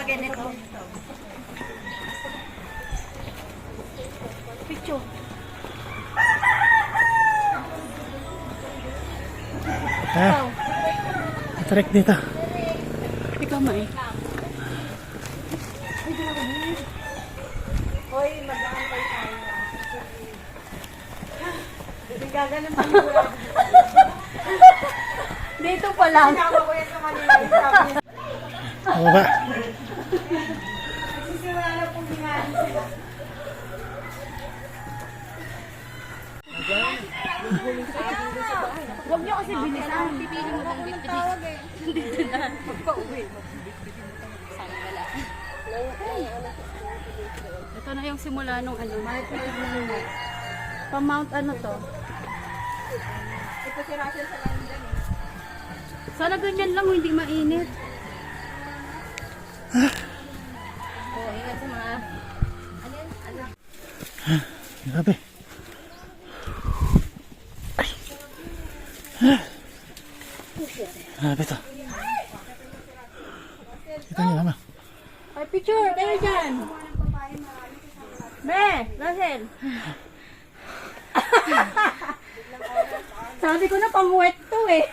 ganito. Picture. Trek dito. Ikaw may. Hoy, mag-aantay tayo. Hindi gaganon pa nila. Dito pa lang. Sinama ko yan sa kanila. Sabi niya, Baba. nagsisimula na pong hingaan sila. Huwag niyo kasi bilisan. Pipili mo lang dito. Dito na. Magpa-uwi. Sana wala. Ito na yung simula nung ano. Pa-mount ano to? Ito si Russell sa London eh. Sana ganyan lang, hindi mainit. Oh, ingat sa mga... Grabe. Grabe to. Kita niyo naman. Ay, picture! Tayo dyan! Be! Russell! Sabi ko na pang-wet to eh.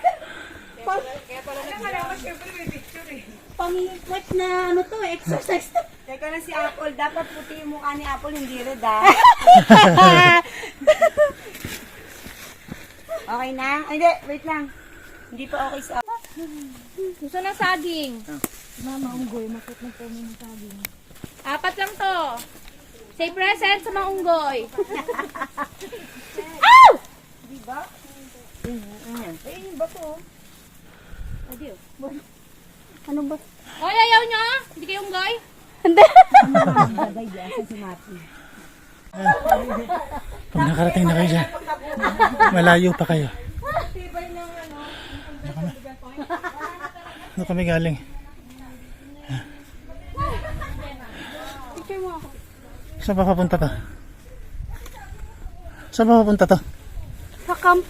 Kaya pala naman, syempre may picture eh. Pang-wet na ano to eh, exercise to. Teka na si Apple, dapat puti yung mukha ni Apple, hindi red ah. Okay na? Ay, hindi, wait lang. Hindi pa okay sa Gusto na saging. Mama, unggoy, makit na po yung saging. 4 lang to. Say present sa mga unggoy. Di ba? Eh, yung bato. Adiyo. Ano ba? Oy, ayaw nyo? Hindi kayo unggoy? Hindi. Bagay di asa si Mati. Pag nakarating na kayo dyan, malayo pa kayo. Tibay ng ano. Ano kami galing? Picture mo ako. Saan pa papunta to? Saan pa papunta to? Sa camp.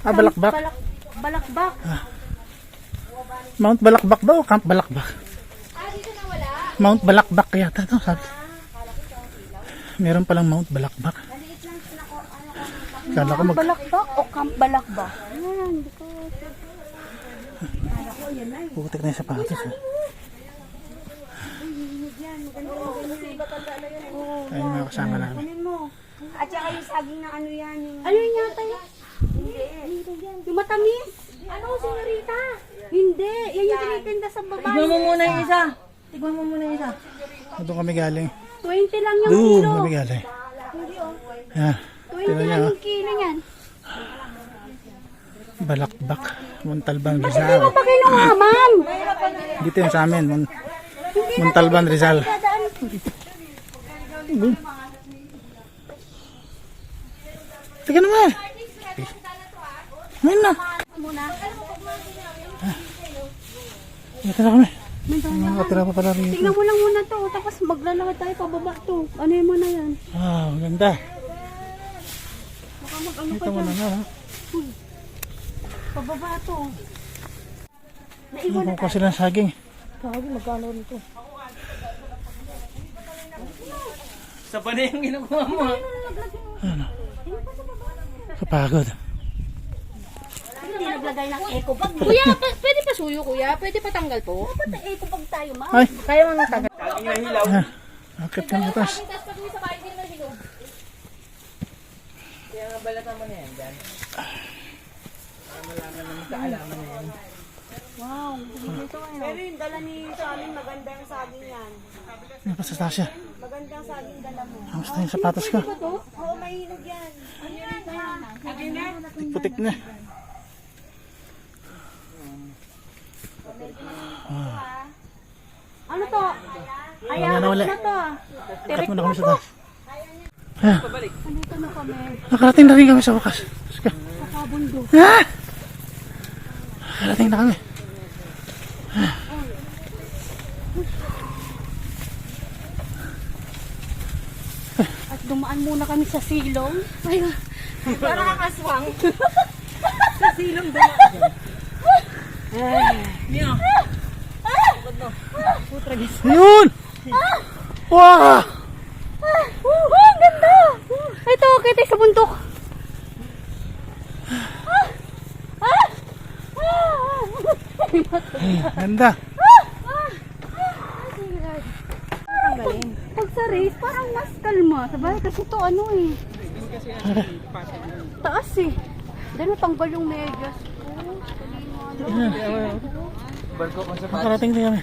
Balakbak. Balakbak. Mount Balakbak ba o Camp Balakbak? Dito na wala. Mount Balakbak yata to, sabi. Meron palang Mount Balakbak. Kala ko mag... Balakbak o camp balakbak? Ayan, hindi ko. Putik na yung sapatos. Ayun yung mga kasama namin. Kunin mo. At saka yung saging na ano yan. Yung... Ano yun yata yun? Yung matamis? Ano, senyorita? Hindi. Yan yung tinitinda sa babae. Tignan mo muna yung isa. Tignan mo muna yung isa. Doon kami galing. 20 lang yung Doon kilo. kami galing. Yan. 20 Tignan lang niyo. yung kilo yan. Balakbak. Montalban, Hindi Rizal. mo pa kinuha, ma'am. Dito yung sa amin. Montalban, Rizal. Dadaan. Tika naman. Ngayon na. Muna. Dito na kami. Nakatira pa pala rito. Tingnan mo lang muna to. Tapos maglalakad tayo pababa to. Ano yung muna yan? Ah, maganda. Baka mag-ano ka Dito mo dyan. na nga. Ha? Pababa to. Ano ko sila saging? Sabi, magkano nito? Sa pa na yung ginagawa mo ha? Ano? Kapagod. Hindi naglagay ng eco bag. Kuya, pwede pa suyo, kuya? Pwede pa tanggal po? Dapat na eco bag tayo, ma'am. Ay! Kaya mo nang tagal. Sabi niya hilaw. Ah, akit ng butas. Tapos pag may sa bahay, hindi naman hinog. Kaya nga balatan mo na yan dyan. Para malaman naman sa alaman na yan. Wow, dito kayo. Pero yung dala ni sa amin, magandang saging yan. Ano pa sa tasya? Magandang saging dala mo. Ang gusto yung sapatos ko. Oo, may hinog yan. Ano yan? Saging na? Putik na. Ano to? Ayaw na wala. Ano to? Cut mo na kami sa taas. Ah, Andito na kami. nakarating na rin kami sa wakas. Sige. Sa kabundo. Ah! Nakarating na kami. At dumaan muna kami sa silong. Ay, Parang kakaswang. sa silong dumaan. Niyo. Ayun! Wow! Ang ganda! Ito, kita sa bundok. Ganda. Pag sa race, parang mas kalma. Sabay, kasi ito ano eh. Taas eh. Dahil natanggal yung medyas ko. Barko kung sa Nakarating din kami.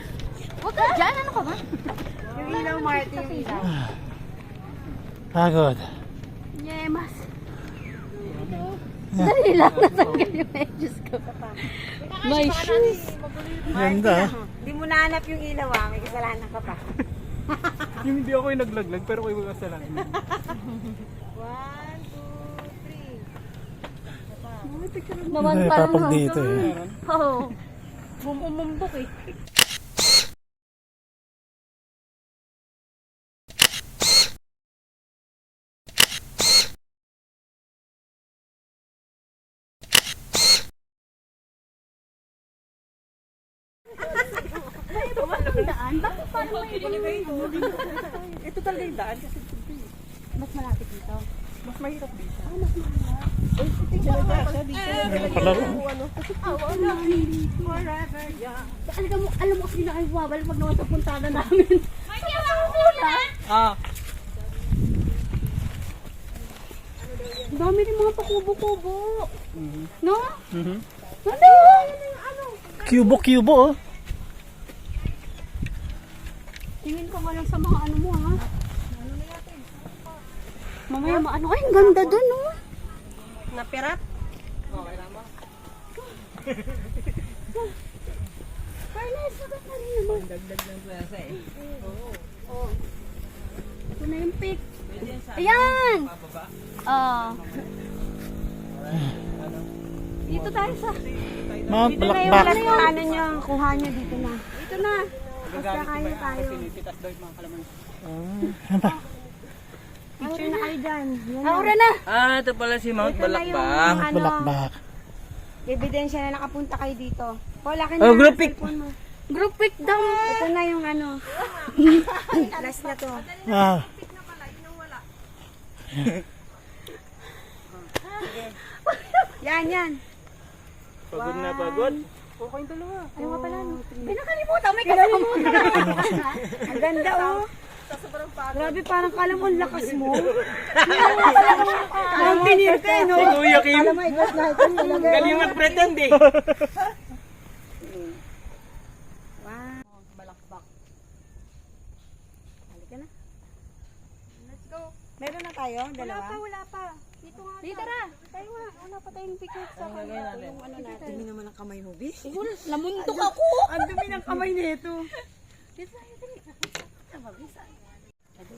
Huwag ka dyan, ano ka ba? Yung ilaw, Marty, yung ilaw. Pagod. Yemas. Dali lang, natanggal yung medyas ko. My shoes. Ganda. Hindi mo nahanap yung ilaw ah. May kasalanan ka pa. Yung hindi ako yung naglaglag, pero kayo kasalanan. 1, 2, 3. Naman Ay, parang papag dito eh. Oo. Bumumbok eh. Daan? Bakit parang may ibang Ito talaga yung daan kasi mas malapit dito? mas mahirap dito. Palaro. Forever young. Alam mo kasi na kayo bumabalik pag naman sa puntada namin. Hindi ako muna. Ang dami rin mga pakubo-kubo. No? Ano? Cubo oh. Tingin ko nga lang sa mga ano mo ha. Mamaya maano. Ay, ang ganda dun no. Napirat? Fairness, maganda rin naman. Dagdag ng klasa eh. Oh. Ito na yung pic. Ayan! Ah. Dito tayo sa... Mount Dito na yung Balakbak. last na ano nyo. Kuha nyo dito na. Dito na. Basta kayo tayo. Pitas daw yung mga kalaman. Yan pa. Picture na kayo dyan. Yan Aura na. Ito pala si Mount Ito na yung Mount ano, Balakbak. ebidensya na nakapunta kayo dito. Paul, akin Oh, na group pic. cellphone mo. Group pic daw. Ito na yung ano. Last na to. Wow. Yan. Pagod na pagod. Ayaw nga pala. No? Pinakalimutan. May kasama. Ang ganda oh. Grabe, parang kala mo ang lakas mo. Parang pinir ka eh, no? Si Kuya Kim. Alam mo, ikot na ito talaga. Galing mag-pretend eh. Wow. Balakbak. Halika na. Let's go. Meron na tayo? Dalawa? Wala pa. Dito nga. Dito na. Tayo nga. Wala pa tayong picture sa kanila. Yung ano natin. Dumi naman ang kamay mo, bis. Lamuntok ako. Ang dumi ng kamay nito.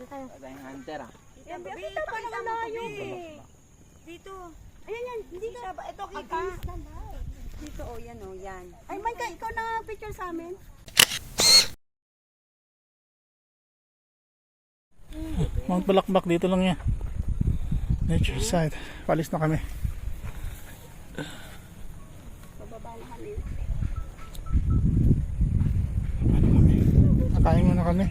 Tayong hunter ah. Yan, kita pa naman layo. Dito. Ayan yan. Dito. Ito kita. Dito oh, yan oh, yan. Ay, Mike, ikaw na picture sa amin. Mount Balakbak dito lang yan. Nature site. Palis na kami. Bababa na kami. Ano kami? Nakain muna kami.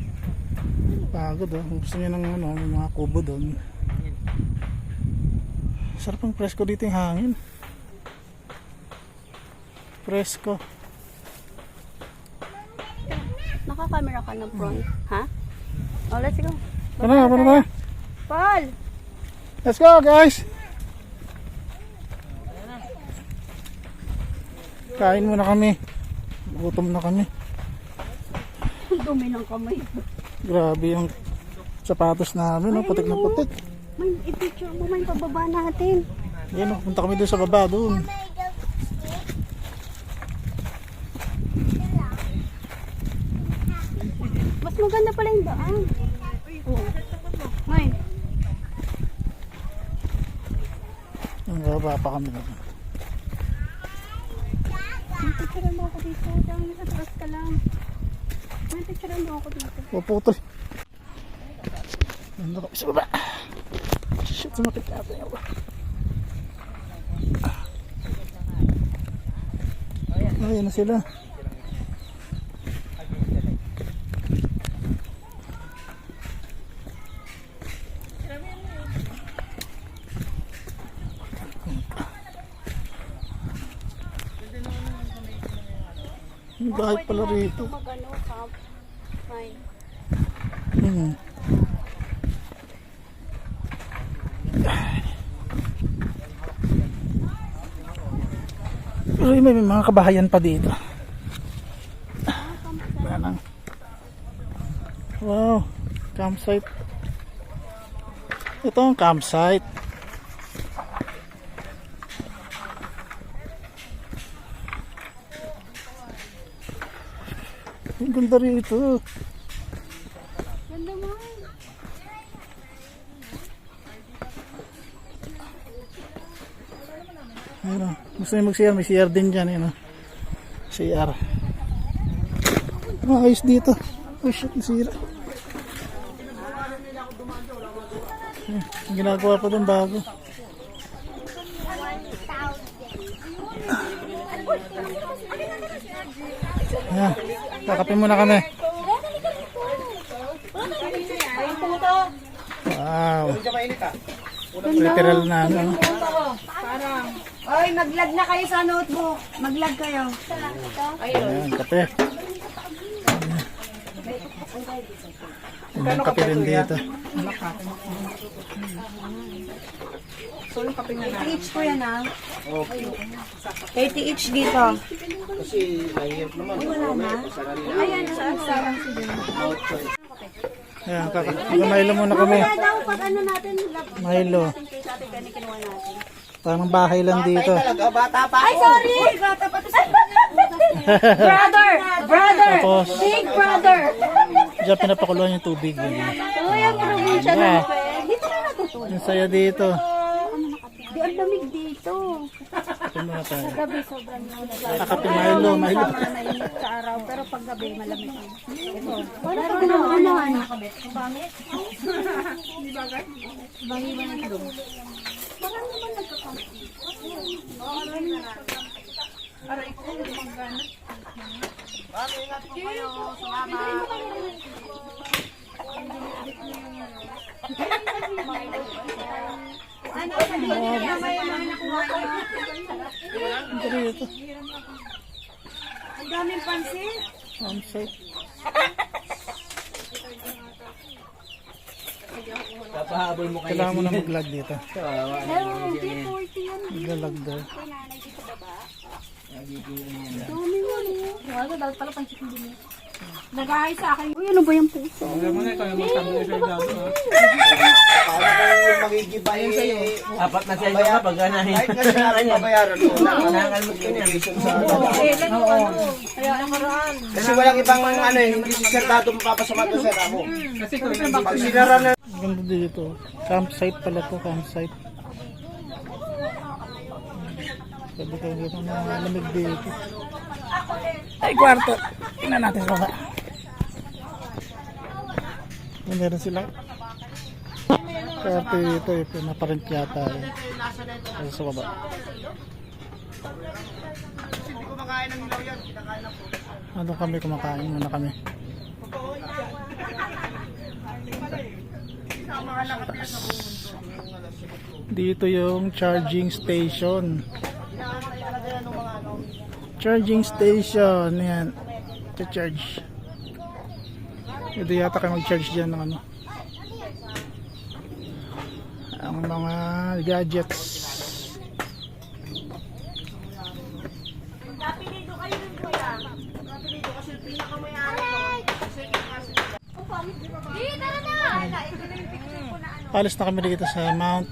Pagod oh. Kung gusto niyo ng ano, may mga kubo doon. Sarap ang presko dito yung hangin. Presko. Naka-camera ka ng front. Ha? Oh, let's go. Tara. Paul! Let's go guys! Kain muna kami. Gutom na kami. Dumi ng kamay. Grabe yung sapatos namin, no? Putik na putik. May i-picture mo man pababa natin. Yan, no? Punta kami doon sa baba doon. Mas maganda pala yung daan. Oo. May. Yung baba pa kami doon. May picture mo ako dito. Diyan nasa taas ka lang. May picture mo ako dito. Puputol. Nandun kami sa baba. Shit, sumakit natin ako. Ayan na sila. May bahay pala rito. Mag-ano, camp. Fine. Hmm. Pero may mga kabahayan pa dito. Ayan. Wow, campsite. Ito ang campsite. Ang ganda rito. Ganda mo. Ayun, gusto niyo mag-CR, may CR din dyan. Ayun, CR. Ayos dito. Oh shit, nasira. Ginagawa pa doon bago. Ayan, kakapin muna kami. Wow. Literal na ano. Oy, mag-lag na kayo sa notebook. Mag-lag kayo. Ayan, kape. Ayan, kape rin dito. 80 each po yan, ha? 80 each dito. Kasi mahirap naman. Wala na? Ayan, sarang si Jun. Ayan, Milo muna kami. Wala daw pag ano natin. Milo. Kay sa atin kani kinuha natin. Parang bahay lang dito. Talaga, bata pa Ay, ako. sorry! Bata pa to sa... Brother! Brother! Tapos, Big brother! diyan pinapakuluan yung tubig. Yun. Uy, ang probinsya ng Yeah. Peg. Dito na natutulog. Yung saya dito. Di, ang lamig dito. Ito muna tayo. Gabi sobrang lamig. Kakape Milo. Sama mainit sa araw, pero pag gabi malamig. Pero ano? Bangit? Di bagay? Bangi ba ng tulog? Baka naman nagkakampi. Oo, aray na. Aray ko, magana. Mami, ingat po kayo. Salamat. Ano sa dito? May mga nakuha ko. Ito rito. Ang daming pansin. Campsite. Papahabol mo kayo. Kailangan mo na mag-lag dito. Kawawa na. Pero hindi, 40 yan. Mag-lag daw. Kay nanay dito baba. Nagigiling yan. Dami mo niyo. Wala, dapat pala pang chicken din. Nagahay sa akin. Uy, ano ba yung puso? Para kung magigibay sa'yo. Apat na sa inyo nga pag ganahin. Kahit nga siya natin pabayaran mo. Nakakalmot ka niya. Kaya nakaraan. Kasi walang ibang ano eh, hindi si Sir Tato mapapasama to Sir ako. Pag sinara na. Ang ganda dito. Campsite pala to, campsite. Sabi ko dito na malamig dito. Ay, kwarto. Tingnan natin sa baba. Meron silang kwarto dito. Pinaparent yata. Ay, sa baba. Hindi ko makain ng ilaw yan. Kinakain lang po. Ano kami, kumakain muna kami. Dito yung charging station. Charging station. Yan. Charge. Ito yata kayo mag-charge dyan ng ano. Ang mga gadgets. Napilido kayo rin po yan. Napilido kasi pinakamayari ko. Tara na! Ito na yung picture ko na ano. Palis na kami dito sa Mount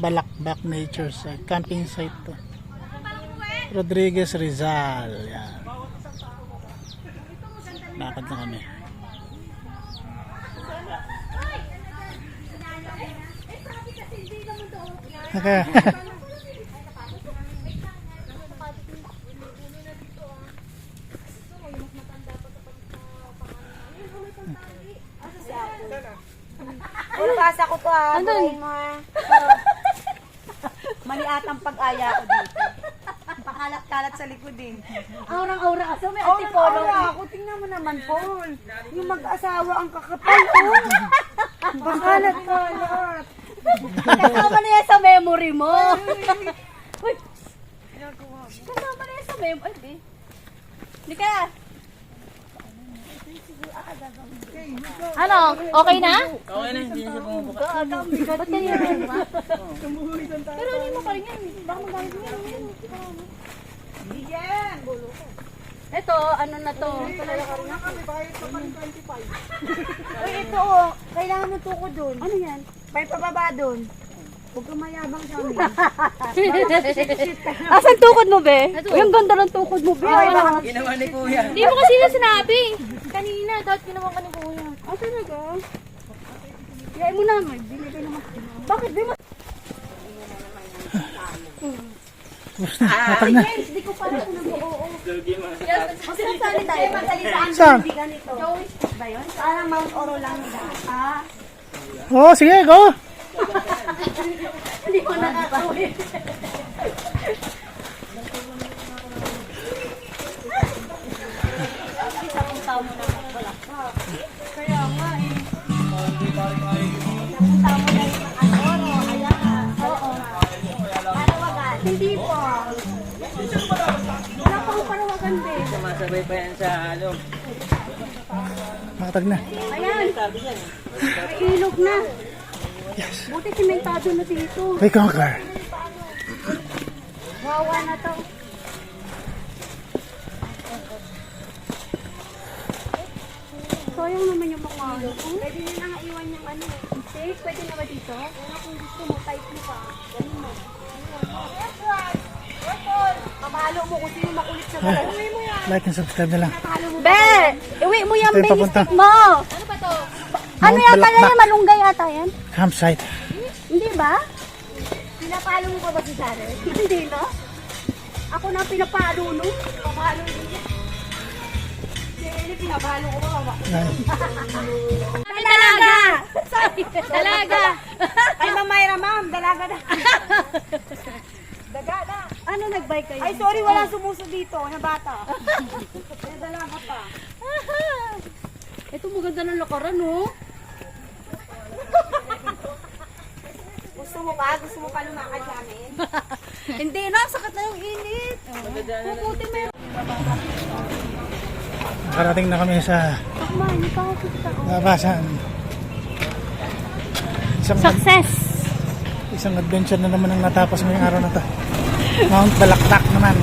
Balakbak Nature Site. Camping site to. Rodriguez Rizal. Yan. Lakad na kami. Okay. Ulo basa ko to ha. Burahin mo ha. Mali atang pag-aya ko dito. Pakalat-kalat sa likod eh. Aurang-aura ka. So may antipolo. Ako, tingnan mo naman, Paul. Yung mag-asawa ang kakapal. Oh. Pakalat-kalat. Kasama na yan sa memory mo. Uy. Kasama na yan sa memory. Ay, di. Hindi ka. Ano? Okay na? Okay na, hindi na siya pumupuka. Ba't ganyan yan ba? Pero hindi mo pa rin yan. Baka magamit mo yan. Ito, ano na to? Uy, ito oh. Kailangan mo tukod dun. Ano yan? May pababa dun. Huwag kang mayabang sa amin. Asan tukod mo, be? Ito. Uy, ang ganda ng tukod mo, be. Ginawa ni Kuya. Hindi mo kasi na sinabi. Kanina, dapat ginawa ka ni Kuya. Ah, talaga? Yain mo naman. Binigay naman. Bakit? Di mo? Matag na. Hindi ko pala ito nag-oo. Magsasalita tayo. Magsalitaan Saan? hindi ganito. Ba yun? Parang Mount Oro lang nila. Ah, Oh, sige, go. hindi ko nakakawin. Kaya nga eh. Napunta mo na yung Mount Oro. Ayan. Oo. Panawagan. Hindi po. Wala pa akong panawagan din. Sumasabay pa yan sa ano. Matag na. Ayan. May ilog na. Buti simentado na dito. We conquer. Wawa na to. Sayang naman yung mga ano. Pwede nyo na nga iwan yung ano. Safe, pwede na ba dito? Pero kung gusto mo, type mo pa. Ganun mo. Mamalo mo kung sino makulit sa balat. Uwi mo yan. Like and subscribe na lang. Be! Iwi mo yan, Ito yung be. papunta. Mo! Ano ba to? Ano Mount yata Balakbak. yan? Malunggay ata yan? Campsite. Hindi ba? Pinapalo mo pa ba si Sarah? Hindi, no? Ako na ang pinapalo, no? Papalo din yan. Hindi, pinapalo ko ba? Ay, Dalaga! Dalaga! Ay, Mamayra, ma'am. Dalaga na. Daga na. Ano nag-bike kayo? Ay, sorry. Wala sumuso dito na bata. May dalaga pa. Ito maganda ng lakaran, no? Gusto mo ba? Gusto mo pa lumakad sa amin? Hindi na. Sakat na yung init. Puputi mo yung... nakarating na kami sa Takma, hindi pa ako kita. labasan. Success! Isang adventure na naman ang natapos ngayong araw na to. Mount Balakbak naman.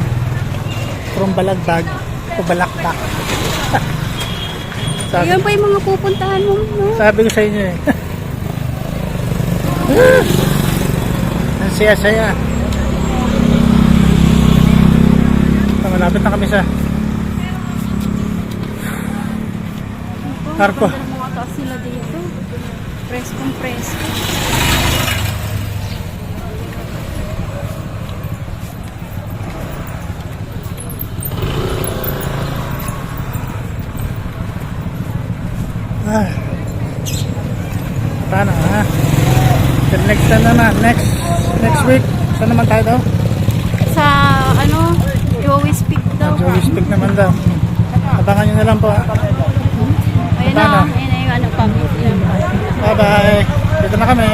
From Balagbag to Balakbak. sabi, Ayan pa yung mga pupuntahan mo, no? sabi ko sa inyo eh. Ang saya-saya. Malapit na kami sa Arco. Mga taas sila dito. Preskong presko. Ah. Paano ha? Till next time naman. Next week. Saan naman tayo daw? Sa, ano, Joey Speak daw. Joey Speak naman daw. Abangan nyo na lang po ha. Ayun na, ayun na yung ano, pamit. Bye bye. Dito na kami.